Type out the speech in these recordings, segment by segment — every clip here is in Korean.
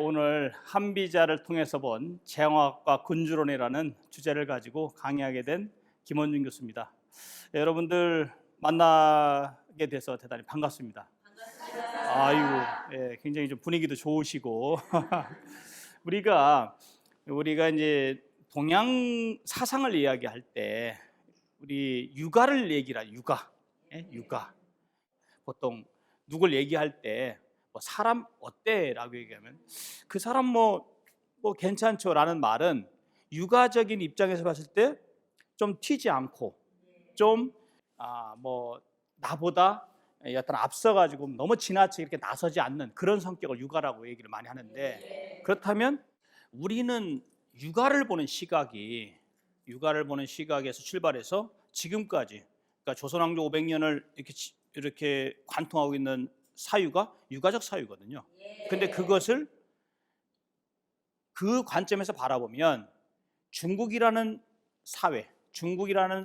오늘 한비자를 통해서 본 재앙학과 군주론이라는 주제를 가지고 강의하게 된 김원준 교수입니다. 여러분들 만나게 돼서 대단히 반갑습니다. 아이고, 굉장히 좀 분위기도 좋으시고 우리가 이제 동양 사상을 이야기할 때 우리 육아를 얘기를 육아, 육아. 보통 누굴 얘기할 때 뭐 사람 어때라고 얘기하면 그 사람 뭐 괜찮죠라는 말은 육아적인 입장에서 봤을 때 좀 튀지 않고 좀 나보다 어떤 앞서가지고 너무 지나치게 이렇게 나서지 않는 그런 성격을 육아라고 얘기를 많이 하는데, 그렇다면 우리는 육아를 보는 시각에서 출발해서 지금까지, 그러니까 조선왕조 500년을 이렇게 관통하고 있는 사유가 육아적 사유거든요. 근데 그것을 그 관점에서 바라보면 중국이라는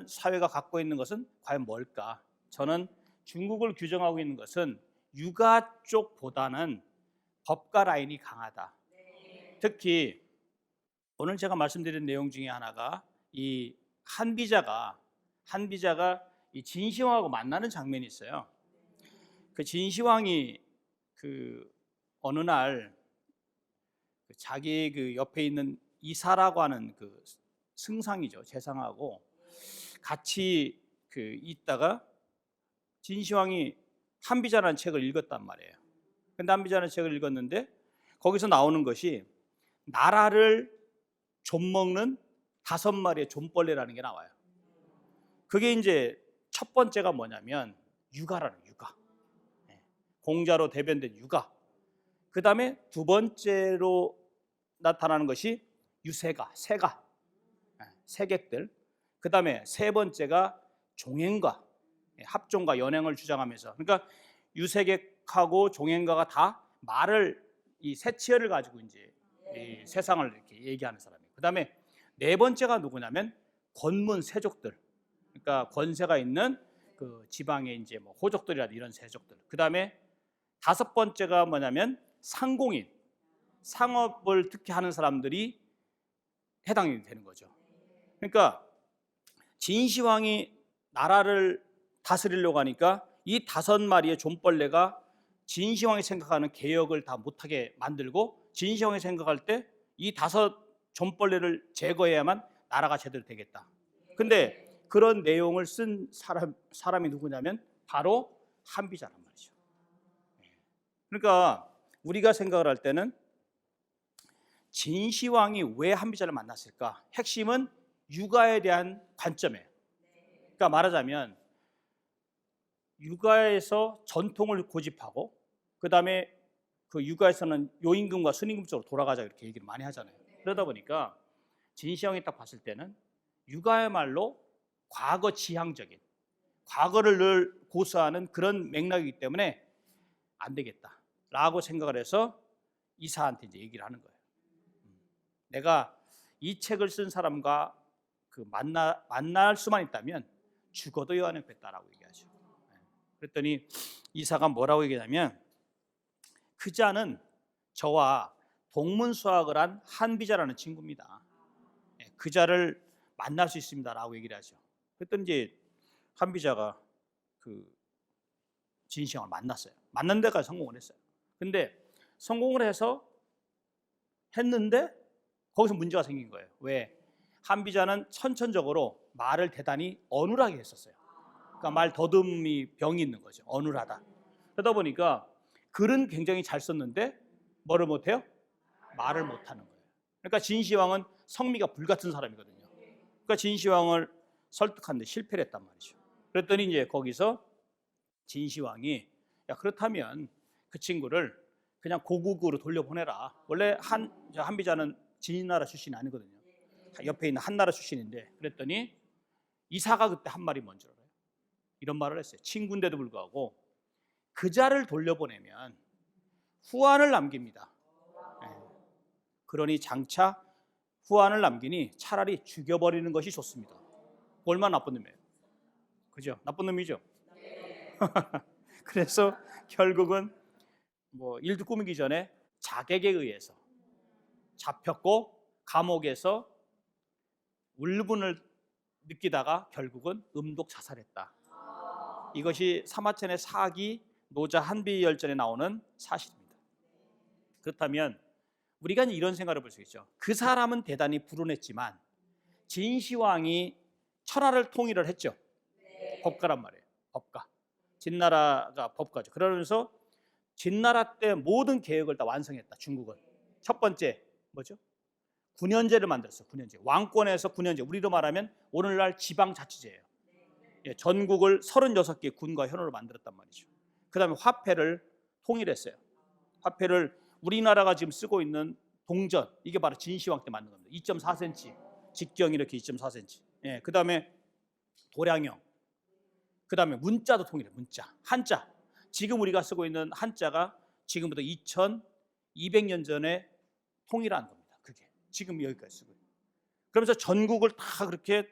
사회가 갖고 있는 것은 과연 뭘까? 저는 중국을 규정하고 있는 것은 육아 쪽보다는 법과 라인이 강하다. 특히 오늘 제가 말씀드린 내용 중에 하나가 이 한비자가 이 진시황하고 만나는 장면이 있어요. 그 진시황이 어느 날 자기 그 옆에 있는 이사라고 하는 그 승상이죠, 재상하고 같이 있다가 진시황이 한비자라는 책을 읽었단 말이에요. 근데 한비자라는 책을 읽었는데 거기서 나오는 것이 나라를 좀먹는 5마리의 좀벌레라는 게 나와요. 그게 이제 첫 번째가 뭐냐면 육아라는 육아. 공자로 대변된 육아. 그 다음에 두 번째로 나타나는 것이 유세가, 세객들. 그 다음에 세 번째가 종행가, 합종과 연행을 주장하면서, 그러니까 유세객하고 종행가가 다 말을, 이 세치어를 가지고 이제 이 세상을 이렇게 얘기하는 사람이에요. 그 다음에 네 번째가 누구냐면 권문 세족들, 그러니까 권세가 있는 그 지방의 이제 뭐 호족들이라든 이런 세족들. 그 다음에 다섯 번째가 뭐냐면 상공인, 상업을 특히 하는 사람들이 해당이 되는 거죠. 그러니까 진시황이 나라를 다스리려고 하니까 이 5마리의 좀벌레가 진시황이 생각하는 개혁을 다 못하게 만들고, 진시황이 생각할 때 이 5 좀벌레를 제거해야만 나라가 제대로 되겠다. 근데 그런 내용을 쓴 사람이 누구냐면 바로 한비자란 말이죠. 그러니까 우리가 생각을 할 때는 진시황이 왜 한비자를 만났을까? 핵심은 육아에 대한 관점이에요. 그러니까 말하자면 육아에서 전통을 고집하고, 그 다음에 그 육아에서는 요임금과 순임금 쪽으로 돌아가자 이렇게 얘기를 많이 하잖아요. 그러다 보니까 진시황이 딱 봤을 때는 육아야말로 과거 지향적인, 과거를 늘 고수하는 그런 맥락이기 때문에 안 되겠다라고 생각을 해서 이사한테 이제 얘기를 하는 거예요. 내가 이 책을 쓴 사람과 만날 수만 있다면 죽어도 여안했겠다라고 얘기하죠. 그랬더니 이사가 뭐라고 얘기하냐면, 그 자는 저와 동문수학을 한 한비자라는 친구입니다. 그 자를 만날 수 있습니다라고 얘기를 하죠. 그랬더니 이제 한비자가 진시황을 만났어요. 만난 데까지 성공을 했어요. 근데 성공을 했는데 거기서 문제가 생긴 거예요. 왜? 한비자는 선천적으로 말을 대단히 어눌하게 했었어요. 그러니까 말 더듬이 병이 있는 거죠. 어눌하다. 그러다 보니까 글은 굉장히 잘 썼는데 뭐를 못해요? 말을 못하는 거예요. 그러니까 진시황은 성미가 불같은 사람이거든요. 그러니까 진시황을 설득하는데 실패를 했단 말이죠. 그랬더니 이제 거기서 진시황이, 야, 그렇다면 그 친구를 그냥 고국으로 돌려보내라. 원래 한비자는 진나라 출신이 아니거든요. 옆에 있는 한나라 출신인데, 그랬더니 이사가 그때 한 말이 뭔지 알아요? 이런 말을 했어요. 친구인데도 불구하고 그 자를 돌려보내면 후환을 남깁니다. 그러니 장차 후환을 남기니 차라리 죽여버리는 것이 좋습니다. 얼마나 나쁜 놈이에요. 그죠? 나쁜 놈이죠. 그래서 결국은 일도 꾸미기 전에 자객에 의해서 잡혔고 감옥에서 울분을 느끼다가 결국은 음독 자살했다. 이것이 사마천의 사기 노자 한비열전에 나오는 사실입니다. 그렇다면 우리가 이런 생각을 볼 수 있죠. 그 사람은 대단히 불운했지만 진시황이 천하를 통일을 했죠. 법가란 말이에요. 법가. 진나라가 법가죠. 그러면서 진나라 때 모든 계획을 다 완성했다. 중국은. 첫 번째 뭐죠? 군현제를 만들었어요. 군현제. 왕권에서 군현제. 우리로 말하면 오늘날 지방자치제예요. 예, 전국을 36개 군과 현으로 만들었단 말이죠. 그 다음에 화폐를 통일했어요. 화폐를 우리나라가 지금 쓰고 있는 동전, 이게 바로 진시황 때 만든 겁니다. 2.4cm, 직경이 이렇게 2.4cm. 예, 그 다음에 도량형, 그 다음에 문자도 통일해. 문자, 한자. 지금 우리가 쓰고 있는 한자가 지금부터 2200년 전에 통일한 겁니다. 그게 지금 여기까지 쓰고 있는. 그러면서 전국을 다 그렇게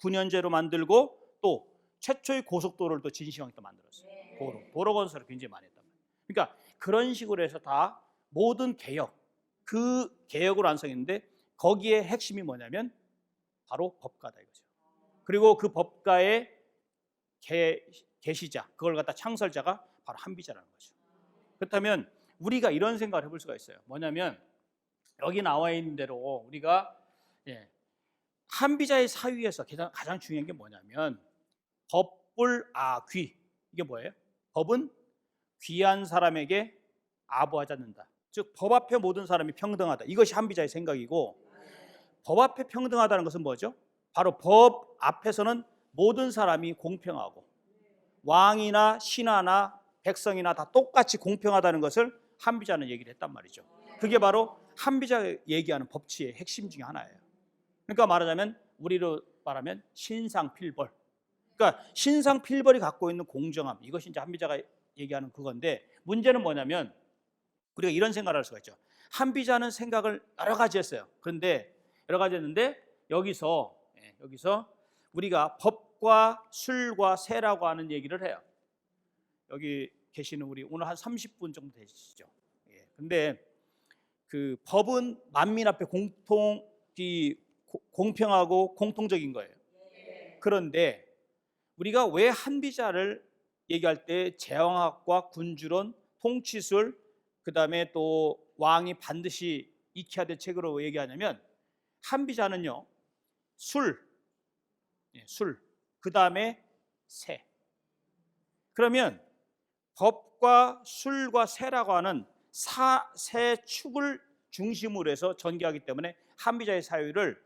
군현제로 만들고 또 최초의 고속도로를 또 진시황이 또 만들었어요. 도로 건설을 굉장히 많이 했단 말이에요. 그러니까 그런 식으로 해서 다 모든 개혁, 그 개혁을 완성했는데 거기에 핵심이 뭐냐면 바로 법가다 이거죠. 그리고 그 법가의 계시자, 그걸 갖다 창설자가 바로 한비자라는 거죠. 그렇다면 우리가 이런 생각을 해볼 수가 있어요. 뭐냐면 여기 나와 있는 대로 우리가 한비자의 사유에서 가장 중요한 게 뭐냐면 법불아귀. 이게 뭐예요? 법은 귀한 사람에게 아부하지 않는다. 즉 법 앞에 모든 사람이 평등하다. 이것이 한비자의 생각이고, 법 앞에 평등하다는 것은 뭐죠? 바로 법 앞에서는 모든 사람이 공평하고 왕이나 신하나 백성이나 다 똑같이 공평하다는 것을 한비자는 얘기를 했단 말이죠. 그게 바로 한비자가 얘기하는 법치의 핵심 중에 하나예요. 그러니까 말하자면 우리로 말하면 신상필벌. 그러니까 신상필벌이 갖고 있는 공정함, 이것이 이제 한비자가 얘기하는 그건데, 문제는 뭐냐면 우리가 이런 생각을 할 수가 있죠. 한비자는 생각을 여러 가지 했어요. 그런데 여러 가지 했는데 여기서 우리가 법과 술과 세라고 하는 얘기를 해요. 여기 계시는 우리 오늘 한 30분 정도 되시죠. 근데 그 법은 만민 앞에 공평하고 공통적인 거예요. 그런데 우리가 왜 한비자를 얘기할 때 제왕학과 군주론, 통치술, 그 다음에 또 왕이 반드시 익혀야 될 책으로 얘기하냐면 한비자는요 술, 그 다음에 세. 그러면 법과 술과 세라고 하는 세 축을 중심으로 해서 전개하기 때문에 한비자의 사유를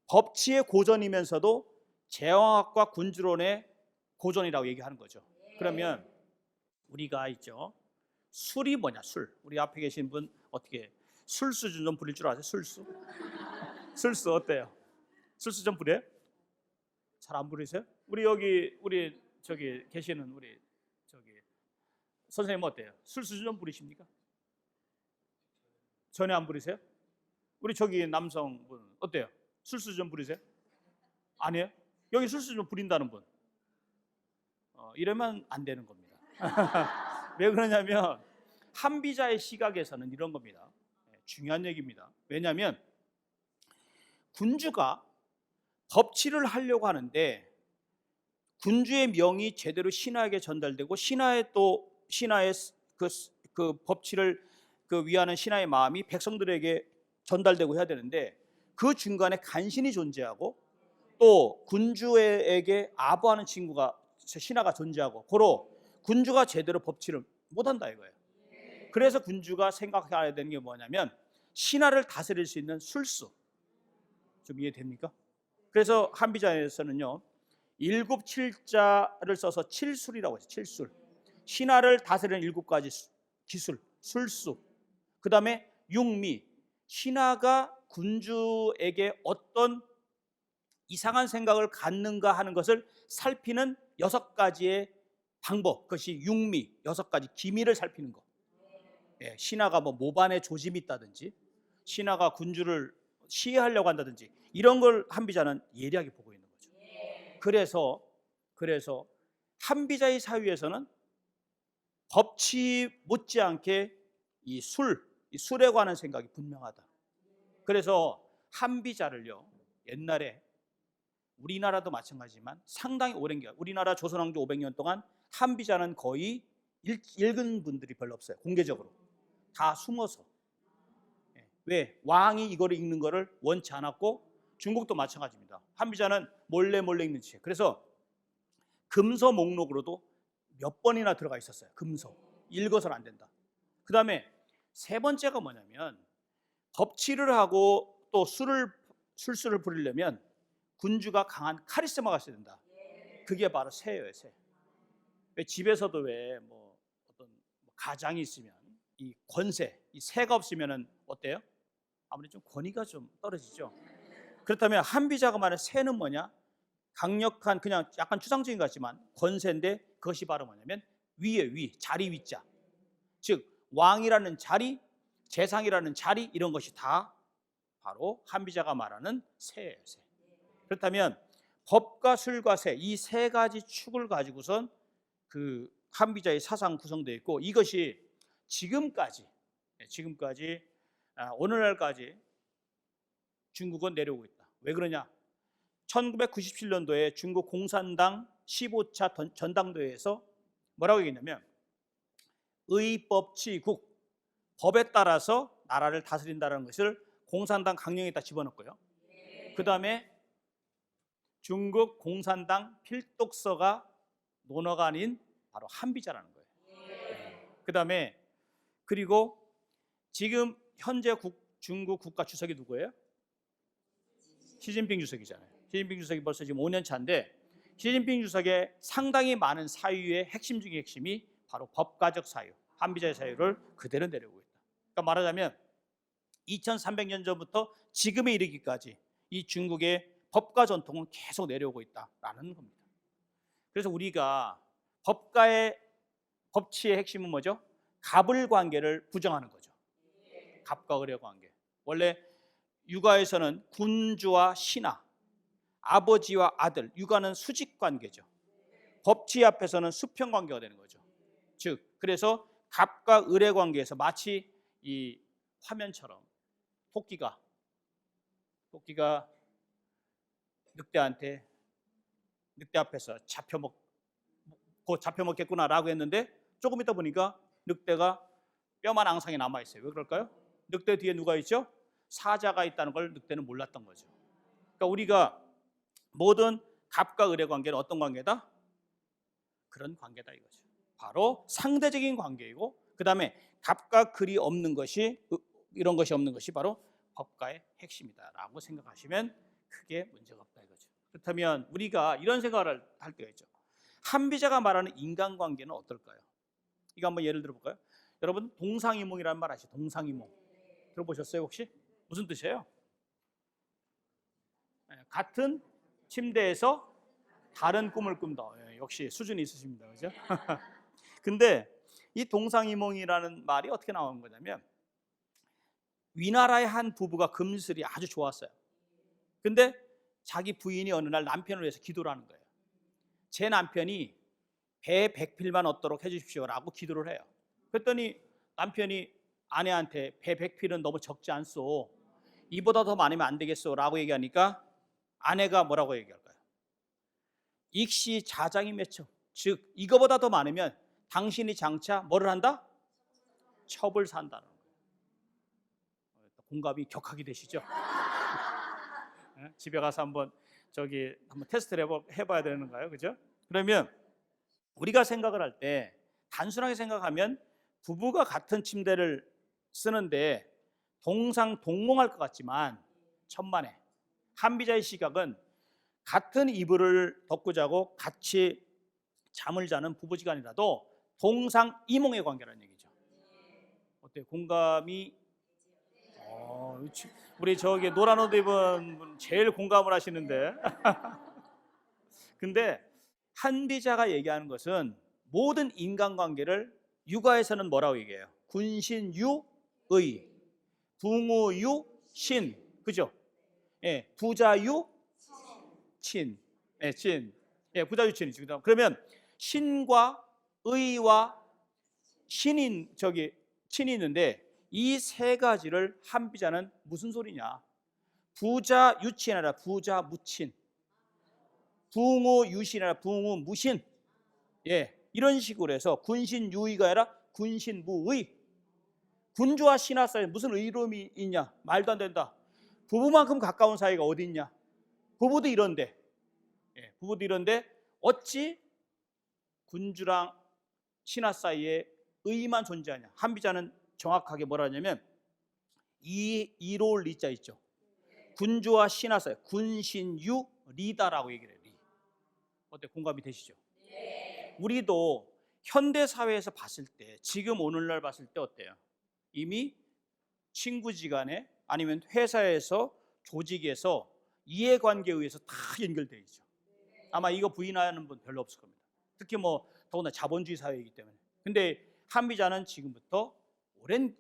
법치의 고전이면서도 제왕학과 군주론의 고전이라고 얘기하는 거죠. 그러면 우리가 있죠. 술이 뭐냐? 술. 우리 앞에 계신 분 어떻게 술수 좀 부릴 줄 아세요? 술수? 술수 어때요? 술수 좀 부려요? 잘 안 부리세요? 우리 저기 계시는 우리 저기 선생님 어때요? 술수 좀 부리십니까? 전혀 안 부리세요? 우리 저기 남성분 어때요? 술수 좀 부리세요? 아니에요? 여기 술수 좀 부린다는 분 이러면 안 되는 겁니다. 왜 그러냐면 한비자의 시각에서는 이런 겁니다. 중요한 얘기입니다. 왜냐하면 군주가 법치를 하려고 하는데 군주의 명이 제대로 신하에게 전달되고 신하의 그 법치를 위하는 신하의 마음이 백성들에게 전달되고 해야 되는데 그 중간에 간신이 존재하고 또 군주에게 아부하는 신하가 존재하고 고로 군주가 제대로 법치를 못한다 이거예요. 그래서 군주가 생각해야 되는 게 뭐냐면 신하를 다스릴 수 있는 술수. 좀 이해됩니까? 그래서 한비자에서는요 7칠자를 써서 칠술이라고 해서 칠술. 신하를 다스리는 7가지 기술, 술수. 그 다음에 육미. 신하가 군주에게 어떤 이상한 생각을 갖는가 하는 것을 살피는 6가지의 방법, 그것이 육미, 6가지 기미를 살피는 거. 신하가 모반에 조짐이 있다든지 신하가 군주를 시해하려고 한다든지 이런 걸 한비자는 예리하게 보고 있는 거죠. 그래서 한비자의 사유에서는 법치 못지않게 이 술에 관한 생각이 분명하다. 그래서 한비자를요, 옛날에 우리나라도 마찬가지지만 상당히 오랜 기간, 우리나라 조선왕조 500년 동안 한비자는 거의 읽은 분들이 별로 없어요. 공개적으로 다 숨어서. 왜? 왕이 이거를 읽는 거를 원치 않았고, 중국도 마찬가지입니다. 한비자는 몰래 읽는 책. 그래서 금서 목록으로도 몇 번이나 들어가 있었어요. 금서. 읽어서는 안 된다. 그 다음에 세 번째가 뭐냐면, 법치를 하고 또 술수를 부리려면 군주가 강한 카리스마가 있어야 된다. 그게 바로 새예요, 새. 왜 집에서도 왜 뭐 어떤 가장이 있으면 이 권세, 이 새가 없으면은 어때요? 아무래도 좀 권위가 좀 떨어지죠. 그렇다면 한비자가 말하는 새는 뭐냐? 강력한, 그냥 약간 추상적인 것 같지만 권세인데, 그것이 바로 뭐냐면 위에 위, 자리 위자. 즉 왕이라는 자리, 재상이라는 자리, 이런 것이 다 바로 한비자가 말하는 새예요, 새. 그렇다면 법과 술과 새, 이 세 가지 축을 가지고선 그 한비자의 사상 구성되어 있고, 이것이 지금까지 오늘날까지 중국은 내려오고 있다. 왜 그러냐? 1997년도에 중국 공산당 15차 전당대회에서 뭐라고 얘기했냐면, 의법치국, 법에 따라서 나라를 다스린다는 것을 공산당 강령에다 집어넣고요. 그 다음에 중국 공산당 필독서가 논어가 아닌 바로 한비자라는 거예요. 그 다음에 그리고 지금 현재 중국 국가 주석이 누구예요? 시진핑 주석이잖아요. 시진핑 주석이 벌써 지금 5년 차인데, 시진핑 주석의 상당히 많은 사유의 핵심 중의 핵심이 바로 법가적 사유, 한비자의 사유를 그대로 내려오고 있다. 그러니까 말하자면 2300년 전부터 지금에 이르기까지 이 중국의 법과 전통은 계속 내려오고 있다라는 겁니다. 그래서 우리가 법치의 핵심은 뭐죠? 갑을 관계를 부정하는 거죠. 갑과 을의 관계. 원래 육아에서는 군주와 신하, 아버지와 아들, 육아는 수직 관계죠. 법치 앞에서는 수평 관계가 되는 거죠. 즉, 그래서 갑과 을의 관계에서 마치 이 화면처럼 토끼가 늑대 앞에서 곧 잡혀먹겠구나라고 했는데, 조금 있다 보니까 늑대가 뼈만 앙상에 남아있어요. 왜 그럴까요? 늑대 뒤에 누가 있죠? 사자가 있다는 걸 늑대는 몰랐던 거죠. 그러니까 우리가 모든 갑과 을의 관계는 어떤 관계다? 그런 관계다 이거죠. 바로 상대적인 관계이고, 그 다음에 갑과 을이 없는 것이, 이런 것이 없는 것이 바로 법가의 핵심이다라고 생각하시면 크게 문제가 없다 이거죠. 그렇다면 우리가 이런 생각을 할 때가 있죠. 한비자가 말하는 인간관계는 어떨까요? 이거 한번 예를 들어볼까요? 여러분, 동상이몽이라는 말 아시죠? 동상이몽 들어보셨어요 혹시? 무슨 뜻이에요? 같은 침대에서 다른 꿈을 꾼다. 역시 수준이 있으십니다, 그죠? 근데 이 동상이몽이라는 말이 어떻게 나온 거냐면, 위나라의 한 부부가 금슬이 아주 좋았어요. 근데 자기 부인이 어느 날 남편을 위해서 기도를 하는 거예요. 제 남편이 배 100필만 얻도록 해주십시오라고 기도를 해요. 그랬더니 남편이 아내한테 배 100필은 너무 적지 않소, 이보다 더 많으면 안 되겠소 라고 얘기하니까 아내가 뭐라고 얘기할까요? 익시자장이 맺혀. 즉 이거보다 더 많으면 당신이 장차 뭐를 한다? 첩을 산다는 거예요. 공감이 격하게 되시죠? 집에 가서 한번 테스트를 해봐야 되는가요? 그죠? 그러면 우리가 생각을 할 때 단순하게 생각하면 부부가 같은 침대를 쓰는데 동상동몽할 것 같지만, 천만에 한비자의 시각은 같은 이불을 덮고 자고 같이 잠을 자는 부부지간이라도 동상이몽의 관계라는 얘기죠. 어때요? 공감이? 우리 저기 노란 옷 입은 분 제일 공감을 하시는데. 근데 한비자가 얘기하는 것은 모든 인간관계를 육아에서는 뭐라고 얘기해요? 군신유의, 붕우유신, 그죠? 예, 부자유친, 부자유친이죠. 그러면 신과 의와 친이 있는데, 이 세 가지를 한비자는 무슨 소리냐? 부자 유친이 아니라 부자 무친, 붕우 유신이 아니라 붕우 무신. 예, 이런 식으로 해서 군신유의가 아니라 군신무의. 군주와 신하 사이에 무슨 의로움이 있냐? 말도 안 된다. 부부만큼 가까운 사이가 어디 있냐? 부부도 이런데, 예, 부부도 이런데 어찌 군주랑 신하 사이에 의만 존재하냐? 한비자는 정확하게 뭐라 하냐면 이로울 리자 있죠. 군주와 신하 사이, 군신유 리다라고 얘기를 해요. 리. 어때? 공감이 되시죠? 우리도 현대 사회에서 봤을 때, 지금 오늘날 봤을 때 어때요? 이미 친구지간에 아니면 회사에서, 조직에서 이해관계에 의해서 다 연결되어 있죠. 아마 이거 부인하는 분 별로 없을 겁니다. 특히 뭐 더구나 자본주의 사회이기 때문에. 근데 한비자는 지금부터 오랜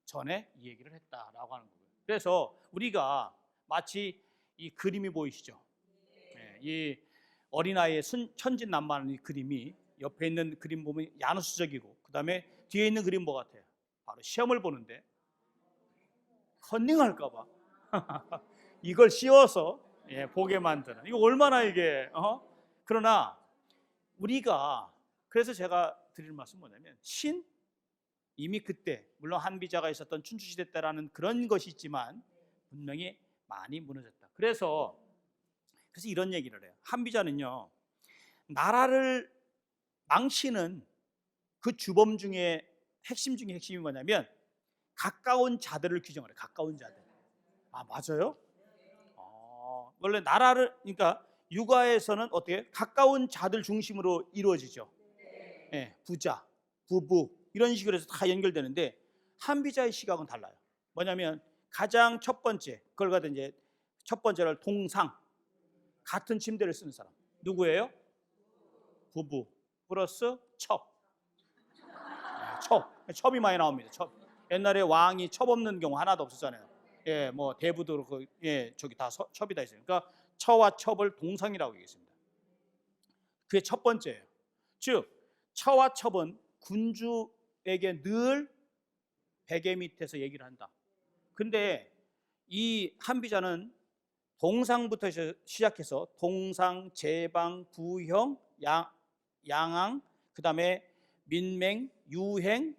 전에 이 얘기를 했다라고 하는 거고요. 그래서 우리가 마치 이 그림이 보이시죠? 네, 이 어린아이의 천진난만한 이 그림이, 옆에 있는 그림 보면 야누스적이고, 그 다음에 뒤에 있는 그림 뭐 같아요? 바로 시험을 보는데 컨닝할까 봐 이걸 씌워서 보게 만드는, 이거 얼마나 이게 그러나 우리가, 그래서 제가 드릴 말씀 뭐냐면, 이미 그때 물론 한비자가 있었던 춘추시대 때라는 그런 것이 있지만 분명히 많이 무너졌다. 그래서 이런 얘기를 해요. 한비자는요, 나라를 망치는 그 주범 중에 핵심 중에 핵심이 뭐냐면 가까운 자들을 규정을 해요. 가까운 자들. 아, 맞아요? 원래 나라를, 그러니까 육아에서는 어떻게 가까운 자들 중심으로 이루어지죠. 예, 부자, 부부 이런 식으로 해서 다 연결되는데 한비자의 시각은 달라요. 뭐냐면 가장 첫 번째, 그걸 갖다 이제 첫 번째를 동상, 같은 침대를 쓰는 사람. 누구예요? 부부 플러스 첩. 첩이 많이 나옵니다. 첩. 옛날에 왕이 첩 없는 경우 하나도 없었잖아요. 예, 뭐 대부도 그렇고, 예, 저기 다 첩이 다 있어요. 그러니까 처와 첩을 동상이라고 얘기했습니다. 그게 첫 번째예요. 즉 처와 첩은 군주에게 늘 베개 밑에서 얘기를 한다. 근데 이 한비자는 동상부터 시작해서 동상, 제방, 부형, 양왕, 그 다음에 민맹, 유행,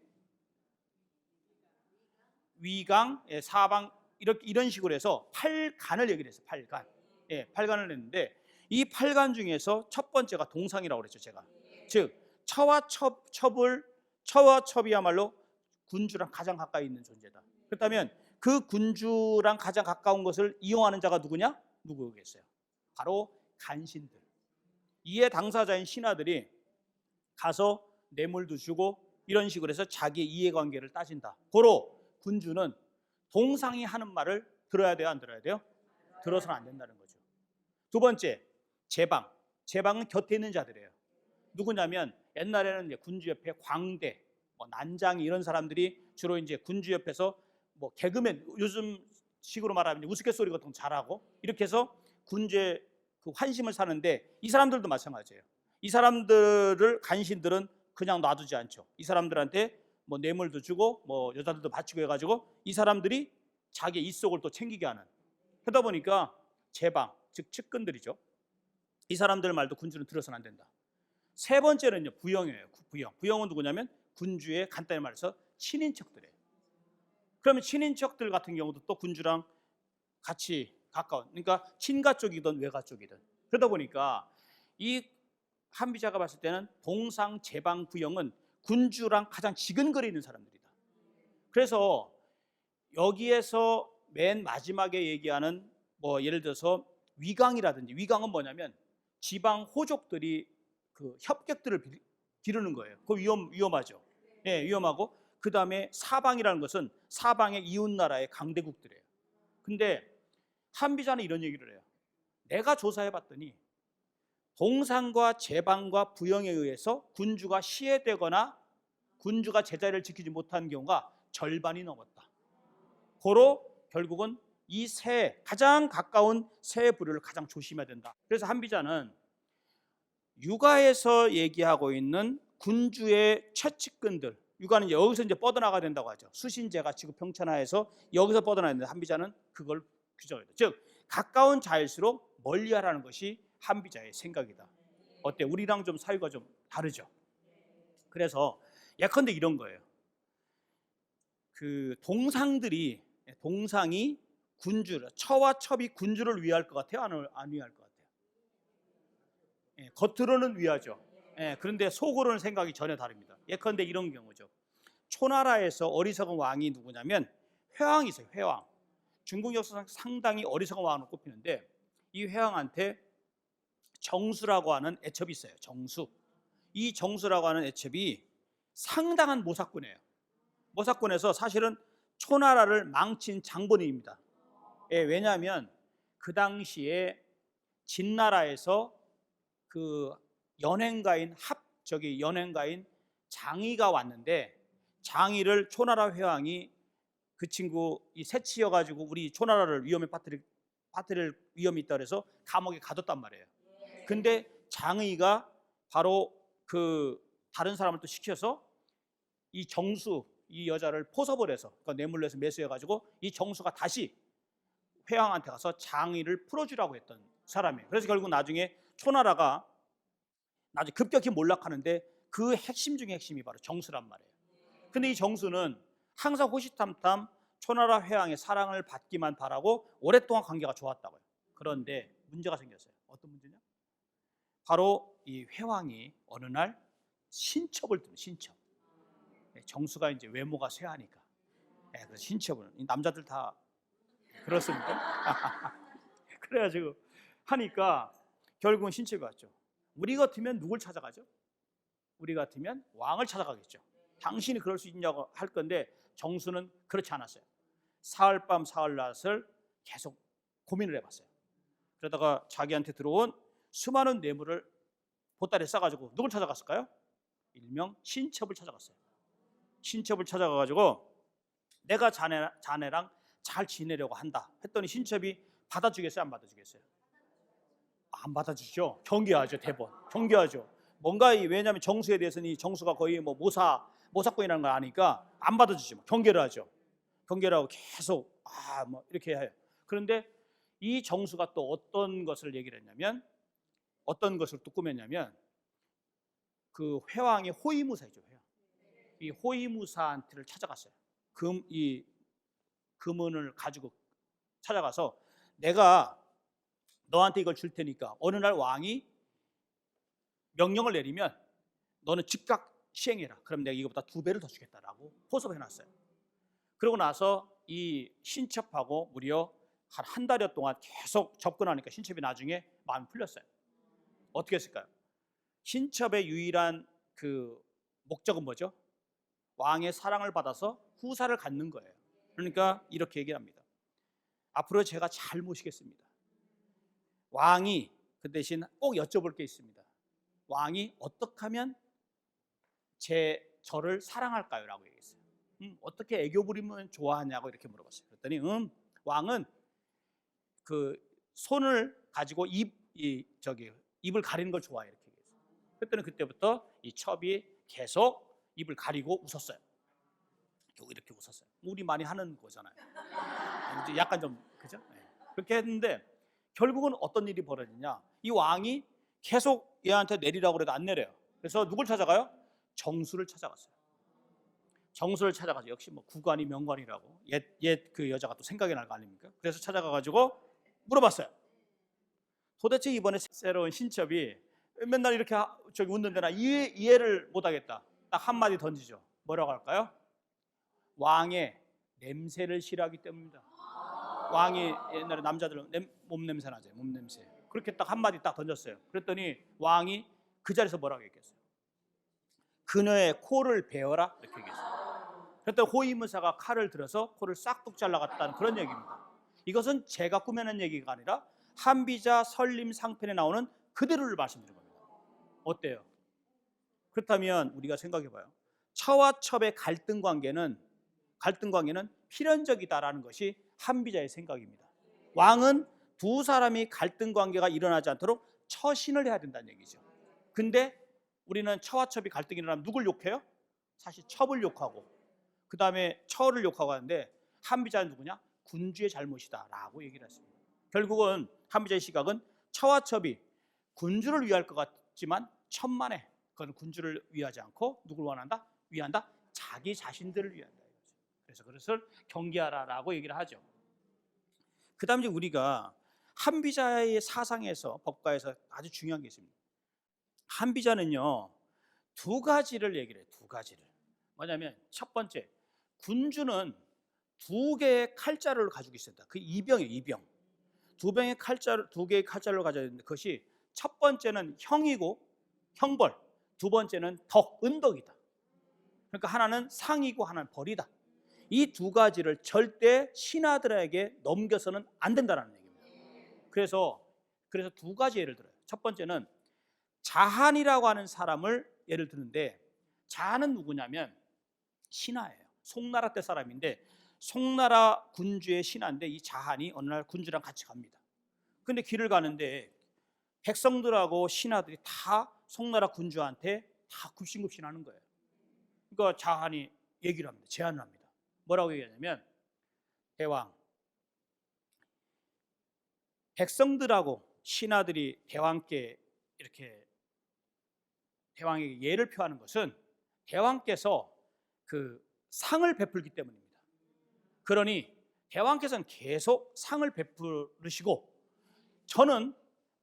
위강, 사방, 이런 식으로 해서 8간을 얘기를 했어요. 8간. 예, 8간을 했는데 이 8간 중에서 첫 번째가 동상이라고 그랬죠, 제가. 즉 처와 첩이야말로 군주랑 가장 가까이 있는 존재다. 그렇다면 그 군주랑 가장 가까운 것을 이용하는 자가 누구겠어요? 바로 간신들. 이해 당사자인 신하들이 가서 뇌물도 주고 이런 식으로 해서 자기의 이해관계를 따진다. 고로 군주는 동상이 하는 말을 들어야 돼요, 안 들어야 돼요? 들어서는 안 된다는 거죠. 두 번째, 제방. 제방은 곁에 있는 자들이에요. 누구냐면 옛날에는 이제 군주 옆에 광대, 난장이 이런 사람들이 주로 이제 군주 옆에서 뭐 개그맨, 요즘 식으로 말하면 우스갯소리 같은 거 잘하고 이렇게 해서 군주의 그 환심을 사는데, 이 사람들도 마찬가지예요. 이 사람들을 간신들은 그냥 놔두지 않죠. 이 사람들한테 뭐 뇌물도 주고 뭐 여자들도 바치고 해가지고 이 사람들이 자기의 이속을 또 챙기게 하는. 그러다 보니까 제방, 즉 측근들이죠. 이 사람들 말도 군주는 들어서는 안 된다. 세 번째는요, 부형이에요. 부형은 누구냐면 군주의, 간단히 말해서 친인척들이에요. 그러면 친인척들 같은 경우도 또 군주랑 같이 가까운, 그러니까 친가 쪽이든 외가 쪽이든. 그러다 보니까 이 한비자가 봤을 때는 동상, 제방, 부형은 군주랑 가장 지근거리는 사람들이다. 그래서 여기에서 맨 마지막에 얘기하는 뭐 예를 들어서 위강이라든지, 위강은 뭐냐면 지방 호족들이 그 협객들을 기르는 거예요. 그거 위험하죠. 예, 위험하고, 그 다음에 사방이라는 것은 사방의 이웃 나라의 강대국들이에요. 근데 한비자는 이런 얘기를 해요. 내가 조사해봤더니 동상과 제방과 부형에 의해서 군주가 시해되거나 군주가 제자리를 지키지 못한 경우가 절반이 넘었다. 고로 결국은 이 가장 가까운 세 부류를 가장 조심해야 된다. 그래서 한비자는 육아에서 얘기하고 있는 군주의 최측근들, 육아는 이제 여기서 이제 뻗어나가야 된다고 하죠. 수신제가 지구 평천하에서 여기서 뻗어나야 되는데 한비자는 그걸 규정해요. 즉 가까운 자일수록 멀리하라는 것이 한비자의 생각이다. 어때? 우리랑 좀 사유가 좀 다르죠. 그래서 예컨대 이런 거예요. 그 동상이 군주를, 처와 첩이 군주를 위할 것 같아요? 안 위할 것 같아요? 예, 겉으로는 위하죠. 예, 그런데 속으로는 생각이 전혀 다릅니다. 예컨대 이런 경우죠. 초나라에서 어리석은 왕이 누구냐면 회왕이 있어요. 회왕. 중국 역사상 상당히 어리석은 왕으로 꼽히는데 이 회왕한테 정수라고 하는 애첩이 있어요. 정수. 이 정수라고 하는 애첩이 상당한 모사꾼이에요. 모사꾼에서 사실은 초나라를 망친 장본인입니다. 예, 왜냐하면 그 당시에 진나라에서 그 연행가인 연행가인 장의가 왔는데 장의를 초나라 회왕이 그 친구 이 새치여가지고 우리 초나라를 위험에 빠뜨릴 위험이 있다 그래서 감옥에 가뒀단 말이에요. 근데 장의가 바로 그 다른 사람을 또 시켜서 이 정수 이 여자를 포섭을 해서 그러니까 뇌물로 해서 매수해가지고 이 정수가 다시 회왕한테 가서 장의를 풀어주라고 했던 사람이에요. 그래서 결국 나중에 초나라가 나중에 급격히 몰락하는데 그 핵심 중에 핵심이 바로 정수란 말이에요. 근데 이 정수는 항상 호시탐탐 초나라 회왕의 사랑을 받기만 바라고 오랫동안 관계가 좋았다고요. 그런데 문제가 생겼어요. 어떤 문제냐? 바로 이 회왕이 어느 날 신첩을 들은 신첩. 정수가 이제 외모가 쇠하니까. 그래서 신첩을 남자들 다 그렇습니까? 그래가지고 하니까 결국은 신첩이 왔죠. 우리 같으면 누굴 찾아가죠? 우리 같으면 왕을 찾아가겠죠. 당신이 그럴 수 있냐고 할 건데 정수는 그렇지 않았어요. 사흘밤 사흘낮을 계속 고민을 해봤어요. 그러다가 자기한테 들어온 수많은 뇌물을 보따리에 싸가지고 누굴 찾아갔을까요? 일명 신첩을 찾아갔어요. 신첩을 찾아가가지고 내가 자네랑 잘 지내려고 한다 했더니 신첩이 받아주겠어요? 안 받아주겠어요? 안 받아주죠. 경계하죠. 대본 경계하죠. 뭔가 왜냐하면 정수에 대해서는 이 정수가 거의 뭐 모사꾼이라는 걸 아니까 안 받아주지. 경계를 하죠. 경계를 하고 계속 뭐 이렇게 해요. 그런데 이 정수가 또 어떤 것을 얘기를 했냐면 어떤 것을 또 꾸몄냐면 그 회왕의 호위무사이죠. 회왕. 이 호위무사한테를 찾아갔어요. 이 금은을 가지고 찾아가서 내가 너한테 이걸 줄 테니까 어느 날 왕이 명령을 내리면 너는 즉각 시행해라. 그럼 내가 이거보다 2배를 더 주겠다라고 포섭해놨어요. 그러고 나서 이 신첩하고 무려 한 달여 동안 계속 접근하니까 신첩이 나중에 마음이 풀렸어요. 어떻게 했을까요? 신첩의 유일한 그 목적은 뭐죠? 왕의 사랑을 받아서 후사를 갖는 거예요. 그러니까 이렇게 얘기를 합니다. 앞으로 제가 잘 모시겠습니다. 왕이 그 대신 꼭 여쭤볼 게 있습니다. 왕이 어떻게 하면 저를 사랑할까요? 라고 얘기했어요. 어떻게 애교 부리면 좋아하냐고 이렇게 물어봤어요. 그랬더니 왕은 그 손을 가지고 입을 가리는 걸 좋아해 이렇게 얘기했어요. 그랬더니 그때부터 이 첩이 계속 입을 가리고 웃었어요. 이렇게 웃었어요. 우리 많이 하는 거잖아요. 약간 좀 그죠? 네. 그렇게 했는데 결국은 어떤 일이 벌어지냐? 이 왕이 계속 얘한테 내리라고 그래도 안 내려요. 그래서 누굴 찾아가요? 정수를 찾아갔어요. 정수를 찾아가서 역시 뭐 구관이 명관이라고 옛 그 여자가 또 생각이 날 거 아닙니까? 그래서 찾아가가지고 물어봤어요. 도대체 이번에 새로운 신첩이 맨날 이렇게 웃는 데나 이해를 못하겠다. 딱 한마디 던지죠. 뭐라고 할까요? 왕의 냄새를 싫어하기 때문입니다. 왕이 옛날에 남자들은 몸 냄새 나죠. 몸 냄새. 그렇게 딱 한마디 딱 던졌어요. 그랬더니 왕이 그 자리에서 뭐라고 얘기했어요? 그녀의 코를 베어라 이렇게 얘기했어요. 그랬더니 호위무사가 칼을 들어서 코를 싹둑 잘라갔다는 그런 얘기입니다. 이것은 제가 꾸며낸 얘기가 아니라 한비자 설림 상편에 나오는 그대로를 말씀드린 겁니다. 어때요? 그렇다면 우리가 생각해봐요. 처와 첩의 갈등 관계는 필연적이다라는 것이 한비자의 생각입니다. 왕은 두 사람이 갈등 관계가 일어나지 않도록 처신을 해야 된다는 얘기죠. 근데 우리는 처와 첩이 갈등이 일어나면 누굴 욕해요? 사실 첩을 욕하고 그 다음에 처를 욕하고 하는데 한비자는 누구냐? 군주의 잘못이다라고 얘기를 했습니다. 결국은 한비자의 시각은 처와 첩이 군주를 위할 것 같지만 천만에 그건 군주를 위하지 않고 누구를 원한다? 위한다? 자기 자신들을 위한다. 그래서 그것을 경계하라라고 얘기를 하죠. 그 다음에 우리가 한비자의 사상에서 법가에서 아주 중요한 게 있습니다. 한비자는요 두 가지를 얘기를 해요. 두 가지를. 뭐냐면 첫 번째, 군주는 두 개의 칼자루를 가지고 있습니다. 그 이병이에요. 이병. 두 개의 칼자루를 가져야 되는데 그것이 첫 번째는 형이고 형벌, 두 번째는 덕, 은덕이다. 그러니까 하나는 상이고 하나는 벌이다. 이 두 가지를 절대 신하들에게 넘겨서는 안 된다는 얘기입니다. 그래서 두 가지 예를 들어요. 첫 번째는 자한이라고 하는 사람을 예를 드는데, 자한은 누구냐면 신하예요. 송나라 때 사람인데 송나라 군주의 신하인데 이 자한이 어느 날 군주랑 같이 갑니다. 근데 길을 가는데 백성들하고 신하들이 다 송나라 군주한테 다 굽신굽신하는 거예요. 그러니까 자한이 얘기를 합니다. 제안을 합니다. 뭐라고 얘기하냐면, 대왕, 백성들하고 신하들이 대왕께 이렇게 대왕에게 예를 표하는 것은 대왕께서 그 상을 베풀기 때문입니다. 그러니 대왕께서는 계속 상을 베푸시고 저는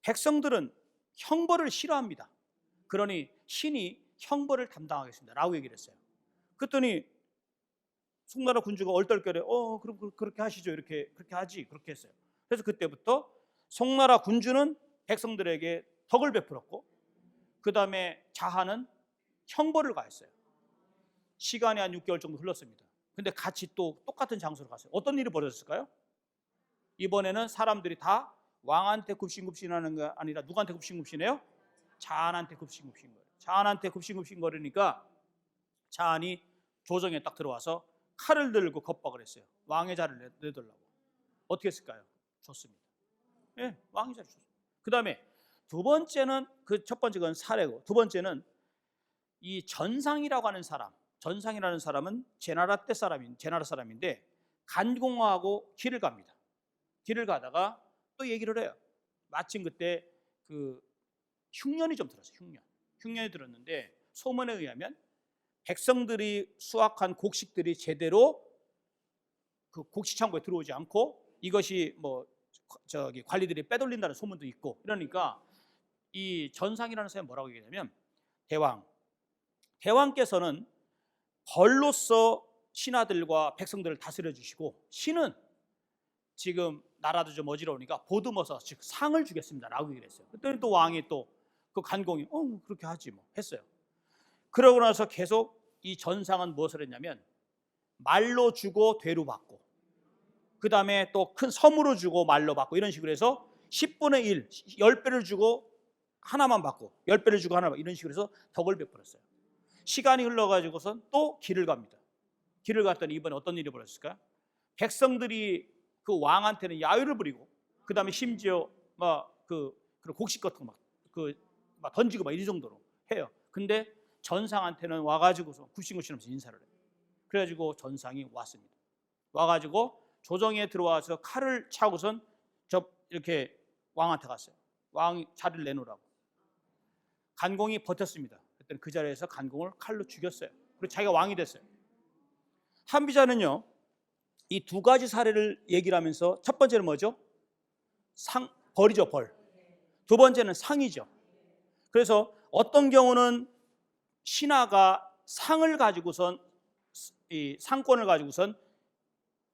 백성들은 형벌을 싫어합니다. 그러니 신이 형벌을 담당하겠습니다 라고 얘기를 했어요. 그랬더니 송나라 군주가 얼떨결에 그럼 그렇게 하시죠. 그렇게 하지. 그렇게 했어요. 그래서 그때부터 송나라 군주는 백성들에게 덕을 베풀었고 그 다음에 자한은 형벌을 가했어요. 시간이 한 6개월 정도 흘렀습니다. 근데 같이 또 똑같은 장소로 갔어요. 어떤 일이 벌어졌을까요? 이번에는 사람들이 다 왕한테 굽신굽신하는 게 아니라 누구한테 굽신굽신해요? 자한한테 굽신굽신 거예요. 자한한테 굽신굽신거리니까 자한이 조정에 딱 들어와서 칼을 들고 겁박을 했어요. 왕의 자리를 내달라고. 어떻게 했을까요? 줬습니다. 예, 왕의 자리 줬어요. 그 다음에 두 번째는, 그 첫 번째 건 사례고, 두 번째는 이 전상이라고 하는 사람, 전상이라는 사람은 제나라 사람인데 간공하고 길을 갑니다. 길을 가다가 또 얘기를 해요. 마침 그때 그 흉년이 좀 들었어요. 흉년이 들었는데 소문에 의하면 백성들이 수확한 곡식들이 제대로 그 곡식 창고에 들어오지 않고 이것이 관리들이 빼돌린다는 소문도 있고, 이러니까 이 전상이라는 사람이 뭐라고 얘기하냐면, 대왕께서는 벌로서 신하들과 백성들을 다스려 주시고 신은 지금 나라도 좀 어지러우니까 보듬어서 즉 상을 주겠습니다 라고 얘기를 했어요. 그랬더니 또 왕이 또 그 간공이 그렇게 하지 뭐 했어요. 그러고 나서 계속 이 전상은 무엇을 했냐면 말로 주고 되로 받고 그 다음에 또 큰 섬으로 주고 말로 받고 이런 식으로 해서 10분의 1, 10배를 주고 하나만 받고 10배를 주고 하나 받고 이런 식으로 해서 덕을 베풀었어요. 시간이 흘러가지고선 또 길을 갑니다. 길을 갔더니 이번에 어떤 일이 벌어졌을까요? 백성들이 그 왕한테는 야유를 부리고 그 다음에 심지어 그 곡식 같은 거 막 던지고 막 이 정도로 해요. 근데 전상한테는 와가지고서 굽신굽신하면서 인사를 해요. 그래가지고 전상이 왔습니다. 와가지고 조정에 들어와서 칼을 차고선 이렇게 왕한테 갔어요. 왕이 자리를 내놓으라고. 간공이 버텼습니다. 그랬더니 그 자리에서 간공을 칼로 죽였어요. 그리고 자기가 왕이 됐어요. 한비자는요, 이 두 가지 사례를 얘기를 하면서 첫 번째는 뭐죠? 벌이죠, 벌. 두 번째는 상이죠. 그래서 어떤 경우는 신하가 상을 가지고선, 이 상권을 가지고선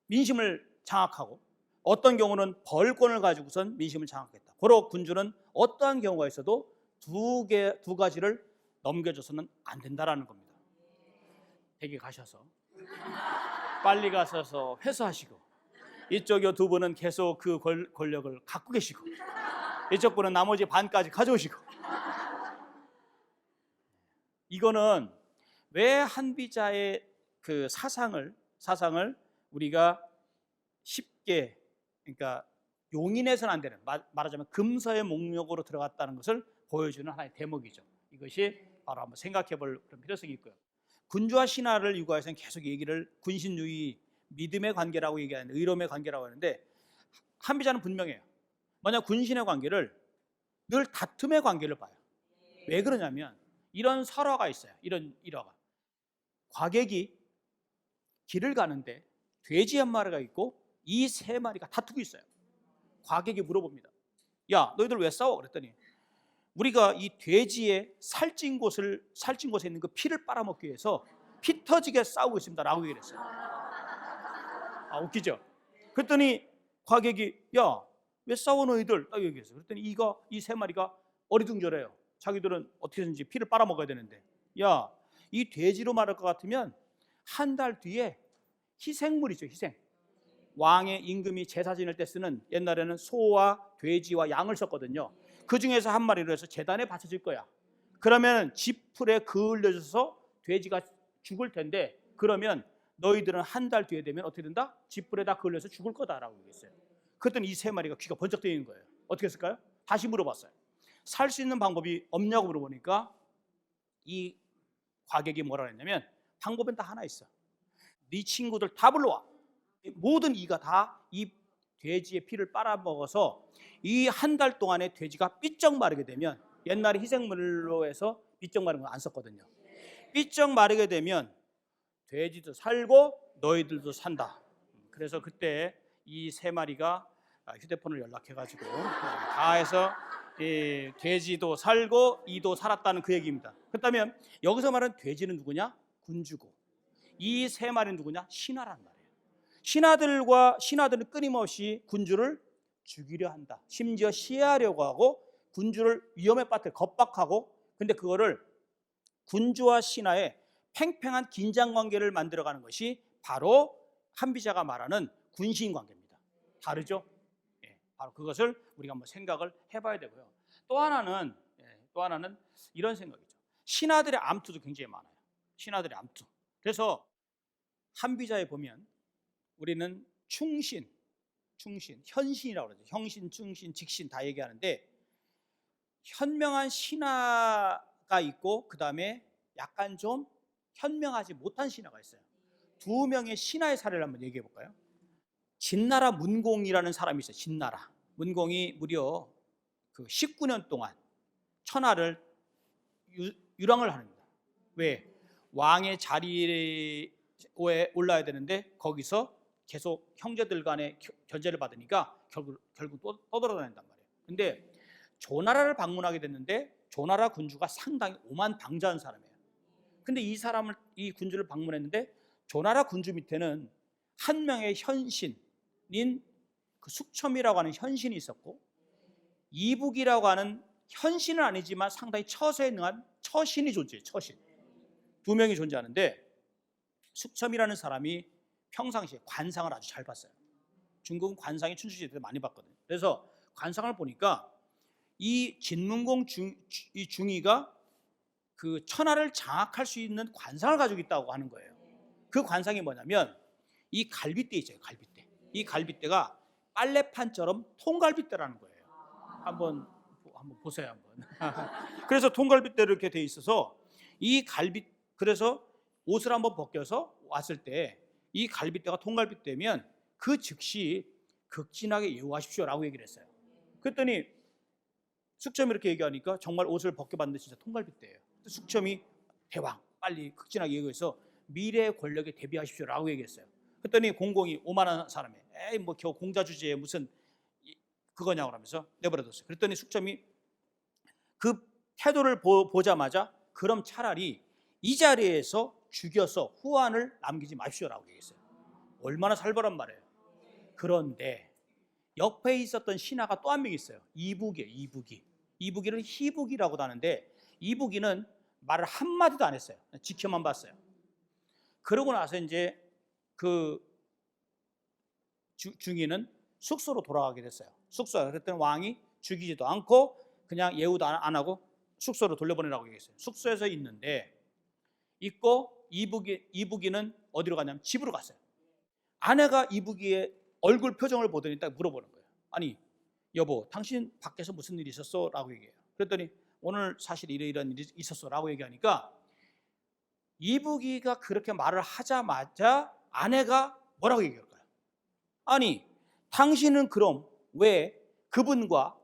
민심을 장악하고 어떤 경우는 벌권을 가지고선 민심을 장악했다. 고로 군주는 어떠한 경우가 있어도 두 가지를 넘겨줘서는 안 된다라는 겁니다. 댁에 가셔서 빨리 가셔서 회수하시고 이쪽 두 분은 계속 그 권력을 갖고 계시고 이쪽 분은 나머지 반까지 가져오시고. 이거는 왜 한비자의 그 사상을 우리가 쉽게, 그러니까 용인해서는 안 되는, 말하자면 금서의 목록으로 들어갔다는 것을 보여주는 하나의 대목이죠. 이것이 바로 한번 생각해 볼 그런 필요성이 있고요. 군주와 신하를 유구해서는 계속 얘기를 군신주의, 믿음의 관계라고 얘기하는, 의로움의 관계라고 하는데, 한비자는 분명해요. 만약 군신의 관계를 늘 다툼의 관계를 봐요. 왜 그러냐면 이런 설화가 있어요. 이런 일화가. 과객이 길을 가는데 돼지 한 마리가 있고 이 세 마리가 다투고 있어요. 과객이 물어봅니다. 야, 너희들 왜 싸워? 그랬더니 우리가 이 돼지의 살찐 곳에 있는 그 피를 빨아먹기 위해서 피 터지게 싸우고 있습니다라고 얘기를 했어요. 웃기죠? 그랬더니 과객이 야, 왜 싸워 너희들? 딱 얘기했어요. 그랬더니 이 세 마리가 어리둥절해요. 자기들은 어떻게든지 피를 빨아먹어야 되는데, 야, 이 돼지로 말할 것 같으면 한 달 뒤에 희생물이죠, 희생. 왕의 임금이 제사 지낼 때 쓰는, 옛날에는 소와 돼지와 양을 썼거든요. 그 중에서 한 마리로 해서 제단에 바쳐질 거야. 그러면 지풀에 그을려져서 돼지가 죽을 텐데, 그러면 너희들은 한 달 뒤에 되면 어떻게 된다? 지풀에다 그을려서 죽을 거다라고 얘기했어요. 그랬더니 이 세 마리가 귀가 번쩍 뜨이는 거예요. 어떻게 했을까요? 다시 물어봤어요. 살 수 있는 방법이 없냐고 물어보니까 이 과객이 뭐라 했냐면, 방법은 다 하나 있어. 네 친구들 다 불러와. 모든 이가 다 이 돼지의 피를 빨아먹어서 이 한 달 동안에 돼지가 삐쩍 마르게 되면, 옛날에 희생물로 해서 삐쩍 마른 거 안 썼거든요. 삐쩍 마르게 되면 돼지도 살고 너희들도 산다. 그래서 그때 이 세 마리가 휴대폰을 연락해가지고 다 해서 돼지도 살고 이도 살았다는 그 얘기입니다. 그렇다면 여기서 말하는 돼지는 누구냐? 군주고, 이 세 마리는 누구냐? 신하란 말이에요. 신하들은 끊임없이 군주를 죽이려 한다. 심지어 시해하려고 하고 군주를 위험에 빠뜨려 겁박하고, 근데 그거를 군주와 신하의 팽팽한 긴장 관계를 만들어가는 것이 바로 한비자가 말하는 군신 관계입니다. 다르죠? 바로 그것을 우리가 한번 생각을 해봐야 되고요. 또 하나는 이런 생각이죠. 신하들의 암투도 굉장히 많아요. 신하들의 암투. 그래서 한비자에 보면 우리는 충신, 현신이라고 그러죠. 형신, 충신, 직신 다 얘기하는데, 현명한 신하가 있고 그 다음에 약간 좀 현명하지 못한 신하가 있어요. 두 명의 신하의 사례를 한번 얘기해 볼까요? 진나라 문공이라는 사람이 있어요. 진나라 문공이 무려 그 19년 동안 천하를 유랑을 합니다. 왜? 왕의 자리에 올라야 되는데 거기서 계속 형제들 간의 견제를 받으니까 결국 떠돌아다닌단 말이에요. 근데 조나라를 방문하게 됐는데 조나라 군주가 상당히 오만방자한 사람이에요. 근데 이 군주를 방문했는데 조나라 군주 밑에는 한 명의 현신인 그 숙첨이라고 하는 현신이 있었고, 이북이라고 하는 현신은 아니지만 상당히 처세에 능한 처신이 존재해요. 처신. 두 명이 존재하는데, 숙첨이라는 사람이 평상시에 관상을 아주 잘 봤어요. 중국은 관상이 춘추시대 때 많이 봤거든요. 그래서 관상을 보니까 이 진문공 중이가 그 천하를 장악할 수 있는 관상을 가지고 있다고 하는 거예요. 그 관상이 뭐냐면 이 갈빗대 있죠. 갈빗대. 이 갈빗대가 빨래판처럼 통갈빗대라는 거예요. 한번 보세요. 한번. 그래서 통갈빗대로 이렇게 돼 있어서 그래서 옷을 한번 벗겨서 왔을 때 이 갈빗대가 통갈빗대면 그 즉시 극진하게 예우하십시오라고 얘기를 했어요. 그랬더니 숙첨이 이렇게 얘기하니까 정말 옷을 벗겨봤는데 진짜 통갈빗대예요. 숙첨이 대왕 빨리 극진하게 예우해서 미래의 권력에 대비하십시오라고 얘기했어요. 그랬더니 공공이 오만한 사람이 에이 뭐 겨우 공자 주제에 무슨 그거냐고 하면서 내버려뒀어요. 그랬더니 숙첨이 그 태도를 보자마자 그럼 차라리 이 자리에서 죽여서 후환을 남기지 마십시오라고 얘기했어요. 얼마나 살벌한 말이에요. 그런데 옆에 있었던 신하가 또 한 명 있어요. 이북이에요. 이북이를 희북이라고도 하는데, 이북이는 말을 한마디도 안 했어요. 지켜만 봤어요. 그러고 나서 이제 그 중이는 숙소로 돌아가게 됐어요. 그랬더니 왕이 죽이지도 않고 그냥 예우도 안 하고 숙소로 돌려보내라고 얘기했어요. 숙소에서 있고 이북이는 어디로 가냐면 집으로 갔어요. 아내가 이북이의 얼굴 표정을 보더니 딱 물어보는 거예요. 아니 여보, 당신 밖에서 무슨 일이 있었어? 라고 얘기해요. 그랬더니 오늘 사실 이런 일이 있었어 라고 얘기하니까 이부기가 그렇게 말을 하자마자 아내가 뭐라고 얘기할까요? 아니, 당신은 그럼 왜 그분과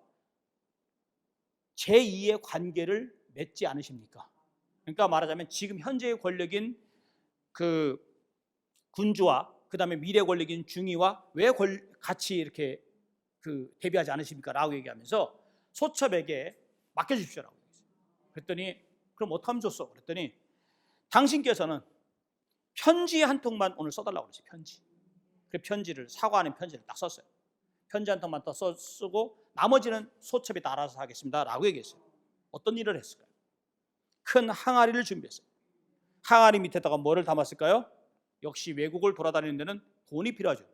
제2의 관계를 맺지 않으십니까? 그러니까 말하자면 지금 현재의 권력인 그 군주와 그 다음에 미래 권력인 중위와 왜 같이 이렇게 대비하지 않으십니까? 라고 얘기하면서 소첩에게 맡겨주십시오라고 얘기했어요. 그랬더니 그럼 어떡하면 좋소? 그랬더니 당신께서는 편지 한 통만 오늘 써달라고 그랬어요. 편지. 그 편지를, 사과하는 편지를 딱 썼어요. 편지 한 통만 더 쓰고 나머지는 소첩이 다 알아서 하겠습니다 라고 얘기했어요. 어떤 일을 했을까요? 큰 항아리를 준비했어요. 항아리 밑에다가 뭐를 담았을까요? 역시 외국을 돌아다니는 데는 돈이 필요하죠.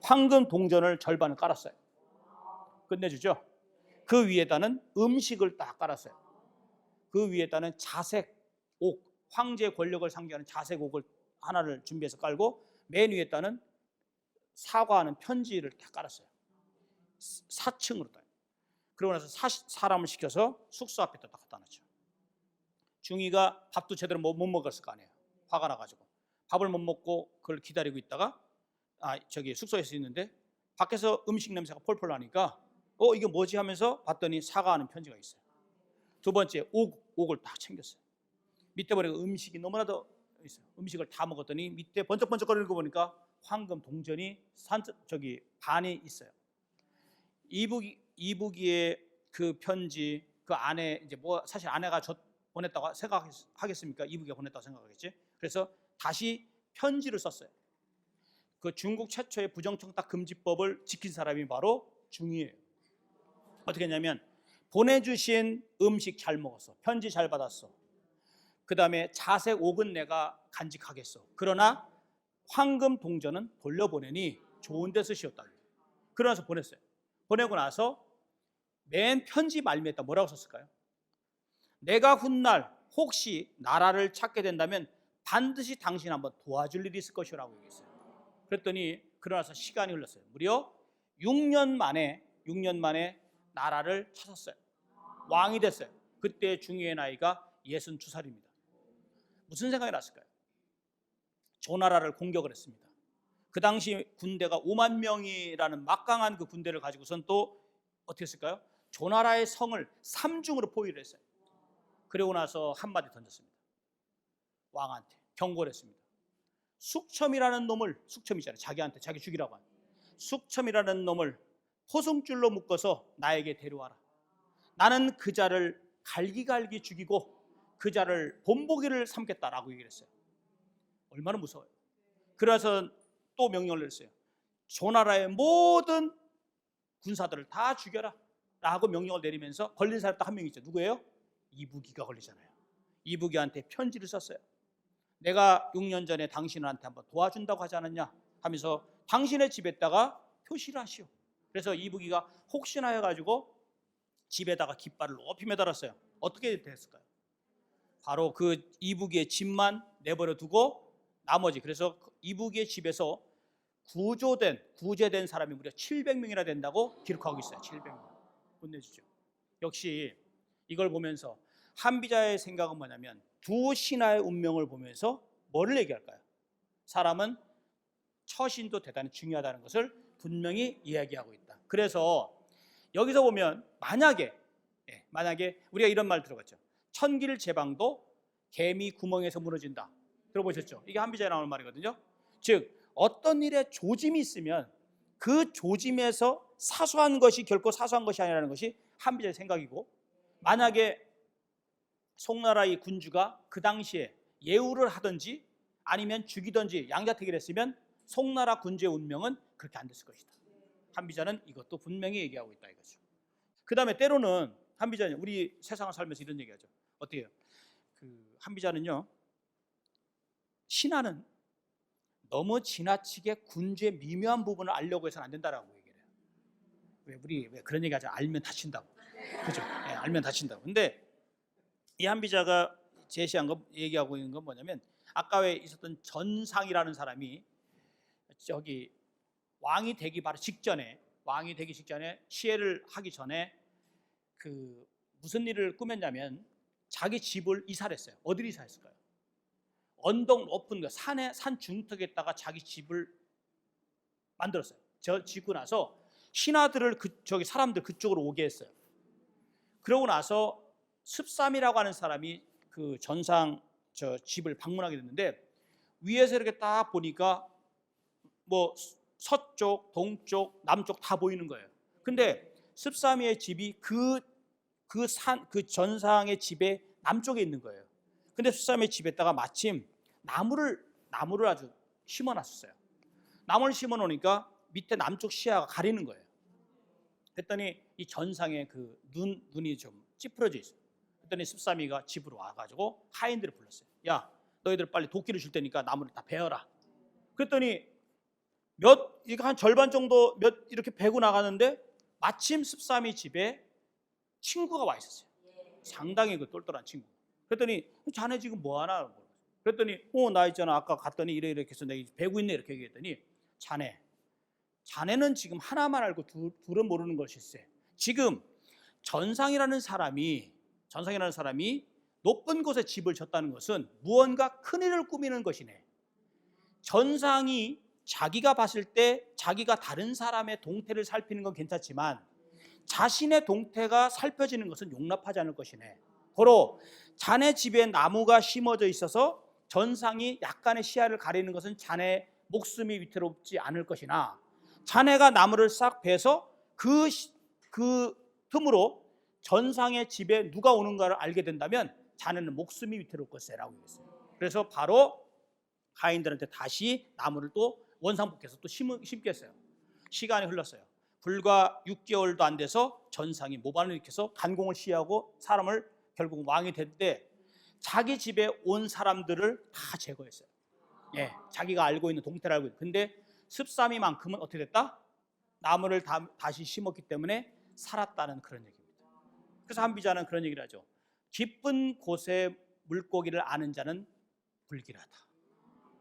황금 동전을 절반을 깔았어요. 끝내주죠. 그 위에다는 음식을 딱 깔았어요. 그 위에다는 자색 옥, 황제의 권력을 상징하는 자색 옥을 하나를 준비해서 깔고 맨 위에다는 사과하는 편지를 딱 깔았어요. 4층으로 딱. 그러고 나서 사람을 시켜서 숙소 앞에다 딱 갖다 놨죠. 중이가 밥도 제대로 못 먹었을 거 아니에요. 화가 나가지고 밥을 못 먹고 그걸 기다리고 있다가 저기 숙소에서 있는데 밖에서 음식 냄새가 폴폴 나니까 이게 뭐지 하면서 봤더니 사과하는 편지가 있어요. 두 번째 옥을 딱 챙겼어요. 밑에 보니까 음식이 너무나도 있어요. 음식을 다 먹었더니 밑에 번쩍번쩍거리는 거 보니까 황금 동전이 저기 반이 있어요. 이부기의 그 편지 그 안에 이제 뭐 사실 아내가 보냈다고 생각하겠습니까? 이부기가 보냈다고 생각하겠지. 그래서 다시 편지를 썼어요. 그 중국 최초의 부정청탁 금지법을 지킨 사람이 바로 중이에요. 어떻게 했냐면 보내주신 음식 잘 먹었어. 편지 잘 받았어. 그 다음에 자색 옥은 내가 간직하겠어. 그러나 황금 동전은 돌려보내니 좋은 데 쓰시었다. 그러면서 보냈어요. 보내고 나서 맨 편지 말미에다 뭐라고 썼을까요? 내가 훗날 혹시 나라를 찾게 된다면 반드시 당신 한번 도와줄 일이 있을 것이라고 얘기했어요. 그랬더니 그러나서 시간이 흘렀어요. 무려 6년 만에 나라를 찾았어요. 왕이 됐어요. 그때 중위의 나이가 62살입니다. 무슨 생각이 났을까요? 조나라를 공격을 했습니다. 그 당시 군대가 5만 명이라는 막강한 그 군대를 가지고선 또 어떻게 했을까요? 조나라의 성을 3중으로 포위를 했어요. 그리고 나서 한마디 던졌습니다. 왕한테 경고를 했습니다. 숙첨이라는 놈을, 숙첨이잖아요. 자기한테 자기 죽이라고 하는 숙첨이라는 놈을 포승줄로 묶어서 나에게 데려와라. 나는 그 자를 갈기갈기 죽이고 그 자를 본보기를 삼겠다라고 얘기를 했어요. 얼마나 무서워요. 그래서 또 명령을 내렸어요. 조나라의 모든 군사들을 다 죽여라 라고 명령을 내리면서 걸린 사람 딱 한 명 있죠. 누구예요? 이부기가 걸리잖아요. 이부기한테 편지를 썼어요. 내가 6년 전에 당신한테 한번 도와준다고 하지 않았냐 하면서 당신의 집에다가 표시를 하시오. 그래서 이부기가 혹시나 해가지고 집에다가 깃발을 높이 매달았어요. 어떻게 됐을까요? 바로 그 이부기의 집만 내버려 두고 나머지, 그래서 이부기의 집에서 구제된 사람이 무려 700명이나 된다고 기록하고 있어요. 700명. 끝내주죠. 역시 이걸 보면서 한비자의 생각은 뭐냐면 두 신하의 운명을 보면서 뭐를 얘기할까요? 사람은 처신도 대단히 중요하다는 것을 분명히 이야기하고 있다. 그래서 여기서 보면 만약에 우리가 이런 말 들어봤죠. 천길 제방도 개미 구멍에서 무너진다. 들어보셨죠? 이게 한비자에 나오는 말이거든요. 즉 어떤 일에 조짐이 있으면 그 조짐에서 사소한 것이 결코 사소한 것이 아니라는 것이 한비자의 생각이고, 만약에 송나라의 군주가 그 당시에 예우를 하든지 아니면 죽이든지 양자택일을 했으면 송나라 군주의 운명은 그렇게 안 됐을 것이다. 한비자는 이것도 분명히 얘기하고 있다 이거죠. 그 다음에 때로는 한비자는 우리 세상을 살면서 이런 얘기하죠. 어때요? 그 한비자는요, 신하는 너무 지나치게 군주의 미묘한 부분을 알려고 해서는 안 된다라고 얘기를 해요. 우리 왜 그런 얘기 하죠? 알면 다친다고. 그죠? 네, 알면 다친다고. 근데 이 한비자가 제시한 거, 얘기하고 있는 건 뭐냐면, 아까 왜 있었던 전상이라는 사람이 저기 왕이 되기 직전에 시해를 하기 전에 그 무슨 일을 꾸몄냐면 자기 집을 이사를 했어요. 어디를 이사했을까요? 언덕 높은 산 중턱에다가 자기 집을 만들었어요. 짓고 나서 신하들을 저기 사람들 그쪽으로 오게 했어요. 그러고 나서 습삼이라고 하는 사람이 그 전상 저 집을 방문하게 됐는데, 위에서 이렇게 딱 보니까 뭐 서쪽, 동쪽, 남쪽 다 보이는 거예요. 근데 습삼이의 집이 그 전상의 집의 남쪽에 있는 거예요. 근데 습삼의 집에다가 마침 나무를 아주 심어놨었어요. 나무를 심어놓으니까 밑에 남쪽 시야가 가리는 거예요. 그랬더니 이 전상의 그 눈이 좀 찌푸려져 있어요. 그랬더니 습삼이가 집으로 와가지고 하인들을 불렀어요. 야, 너희들 빨리 도끼를 줄 테니까 나무를 다 베어라. 그랬더니 이거 한 절반 정도 이렇게 베고 나가는데 마침 습삼이 집에 친구가 와 있었어요. 상당히 그 똘똘한 친구. 그랬더니 자네 지금 뭐 하나? 그랬더니 나 있잖아, 아까 갔더니 이렇게 해서 내가 베고 있네, 이렇게 얘기했더니 자네는 지금 하나만 알고 둘은 모르는 것일세. 지금 전상이라는 사람이 높은 곳에 집을 졌다는 것은 무언가 큰일을 꾸미는 것이네. 전상이 자기가 봤을 때 자기가 다른 사람의 동태를 살피는 건 괜찮지만 자신의 동태가 살펴지는 것은 용납하지 않을 것이네. 고로 자네 집에 나무가 심어져 있어서 전상이 약간의 시야를 가리는 것은 자네 목숨이 위태롭지 않을 것이나, 자네가 나무를 싹 베서 그 틈으로 전상의 집에 누가 오는가를 알게 된다면 자네는 목숨이 위태로울 것이라고 했어요. 그래서 바로 하인들한테 다시 나무를 또 원상복귀해서 또 심게 했어요. 시간이 흘렀어요. 불과 6개월도 안 돼서 전상이 모반을 일으켜서 간공을 시하고 사람을 결국 왕이 됐는데, 자기 집에 온 사람들을 다 제거했어요. 예, 자기가 알고 있는 동태를 알고 있는. 근데 습삼이만큼은 어떻게 됐다? 나무를 다시 심었기 때문에 살았다는 그런 얘기입니다. 그래서 한비자는 그런 얘기를 하죠. 깊은 곳의 물고기를 아는 자는 불길하다.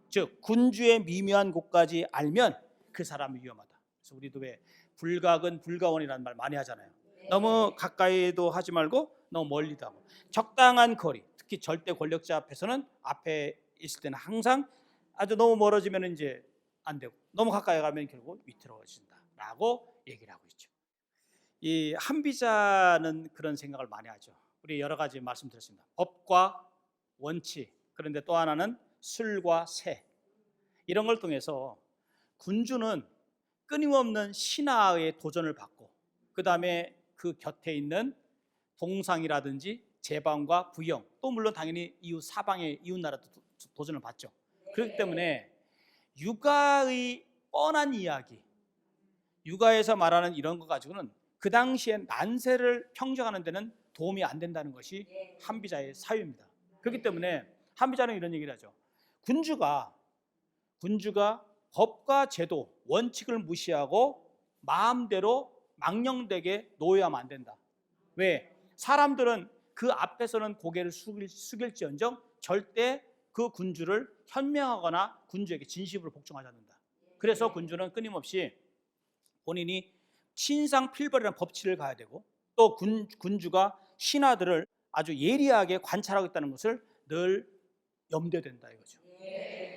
즉 군주의 미묘한 곳까지 알면 그 사람이 위험하다. 그래서 우리도 왜 불각은 불가원이라는 말 많이 하잖아요. 너무 가까이도 하지 말고 너무 멀리도 하고, 적당한 거리. 특히 절대 권력자 앞에서는, 앞에 있을 때는 항상 아주 너무 멀어지면 이제 안 되고, 너무 가까이 가면 결국 위태로워진다라고 얘기를 하고 있죠. 이 한비자는 그런 생각을 많이 하죠. 우리 여러 가지 말씀드렸습니다. 법과 원칙, 그런데 또 하나는 술과 새, 이런 걸 통해서 군주는 끊임없는 신하의 도전을 받고, 그 다음에 그 곁에 있는 동상이라든지 제방과 부영, 또 물론 당연히 사방의 이웃 나라도 도전을 받죠. 그렇기 때문에 육아의 뻔한 이야기, 육아에서 말하는 이런 거 가지고는 그 당시에 난세를 평정하는 데는 도움이 안 된다는 것이 한비자의 사유입니다. 그렇기 때문에 한비자는 이런 얘기를 하죠. 군주가 법과 제도, 원칙을 무시하고 마음대로 망령되게 노예하면 안 된다. 왜? 사람들은 그 앞에서는 고개를 숙일지언정 절대 그 군주를 현명하거나 군주에게 진심으로 복종하지 않는다. 그래서 군주는 끊임없이 본인이 신상필벌이라는 법칙을 가야 되고, 또 군주가 신하들을 아주 예리하게 관찰하고 있다는 것을 늘 염두에 둔다 이거죠.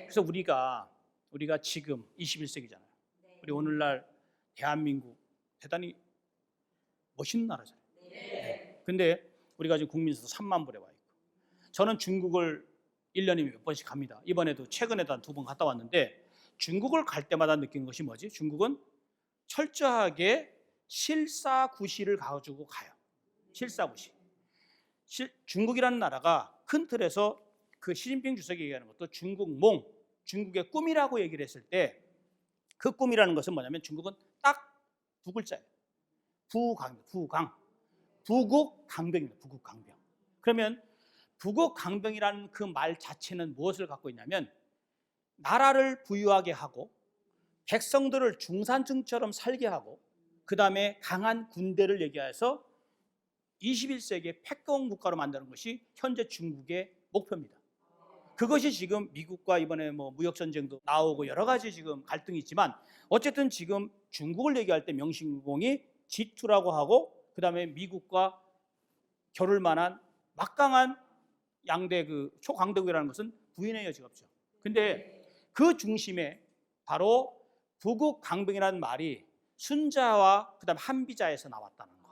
그래서 우리가 지금 21세기잖아요. 우리 오늘날 대한민국 대단히 멋있는 나라잖아요. 근데 우리가 지금 국민수 3만 불에 와 있고, 저는 중국을 1년에 몇 번씩 갑니다. 이번에도 최근에도 한 2번 갔다 왔는데, 중국을 갈 때마다 느낀 것이 뭐지? 중국은 철저하게 실사구시를 가지고 가요. 실사구시. 중국이라는 나라가 큰 틀에서 그 시진핑 주석이 얘기하는 것도 중국의 꿈이라고 얘기를 했을 때, 그 꿈이라는 것은 뭐냐면 중국은 딱 두 글자예요. 부국강병입니다. 부국강병. 그러면 부국강병이라는 그 말 자체는 무엇을 갖고 있냐면, 나라를 부유하게 하고 백성들을 중산층처럼 살게 하고, 그 다음에 강한 군대를 얘기해서 21세기의 패권 국가로 만드는 것이 현재 중국의 목표입니다. 그것이 지금 미국과 이번에 무역 전쟁도 나오고 여러 가지 지금 갈등이 있지만, 어쨌든 지금 중국을 얘기할 때 명신공이 G2라고 하고, 그 다음에 미국과 겨룰 만한 막강한 양대 그 초강대국이라는 것은 부인의 여지가 없죠. 근데 그 중심에 바로 부국강병이라는 말이 순자와 그다음 한비자에서 나왔다는 거.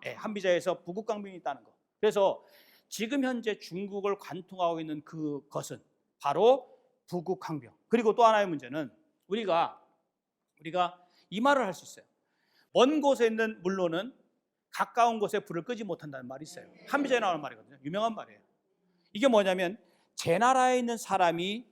예, 한비자에서 부국강병이 있다는 거. 그래서 지금 현재 중국을 관통하고 있는 그것은 바로 부국강병. 그리고 또 하나의 문제는 우리가 이 말을 할 수 있어요. 먼 곳에 있는 물로는 가까운 곳에 불을 끄지 못한다는 말이 있어요. 한비자에 나오는 말이거든요. 유명한 말이에요. 이게 뭐냐면 제 나라에 있는 사람이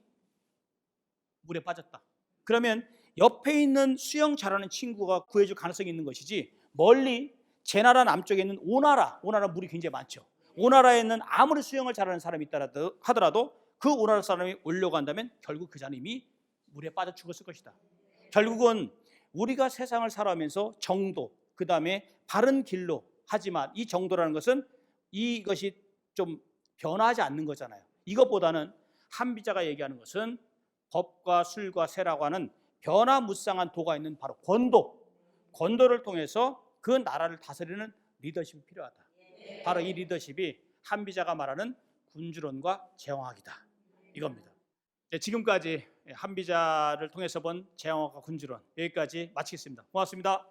물에 빠졌다. 그러면 옆에 있는 수영 잘하는 친구가 구해줄 가능성이 있는 것이지, 멀리 제 나라 남쪽에 있는 오나라 물이 굉장히 많죠. 오나라에 있는 아무리 수영을 잘하는 사람이 있다 하더라도 그 오나라 사람이 오려고 한다면 결국 그 자는 이미 물에 빠져 죽었을 것이다. 결국은 우리가 세상을 살아가면서 정도, 그 다음에 바른 길로, 하지만 이 정도라는 것은 이것이 좀 변하지 않는 거잖아요. 이것보다는 한비자가 얘기하는 것은 법과 술과 세라고 하는 변화무쌍한 도가 있는 바로 권도를 통해서 그 나라를 다스리는 리더십이 필요하다. 바로 이 리더십이 한비자가 말하는 군주론과 제왕학이다, 이겁니다. 지금까지 한비자를 통해서 본 제왕학과 군주론, 여기까지 마치겠습니다. 고맙습니다.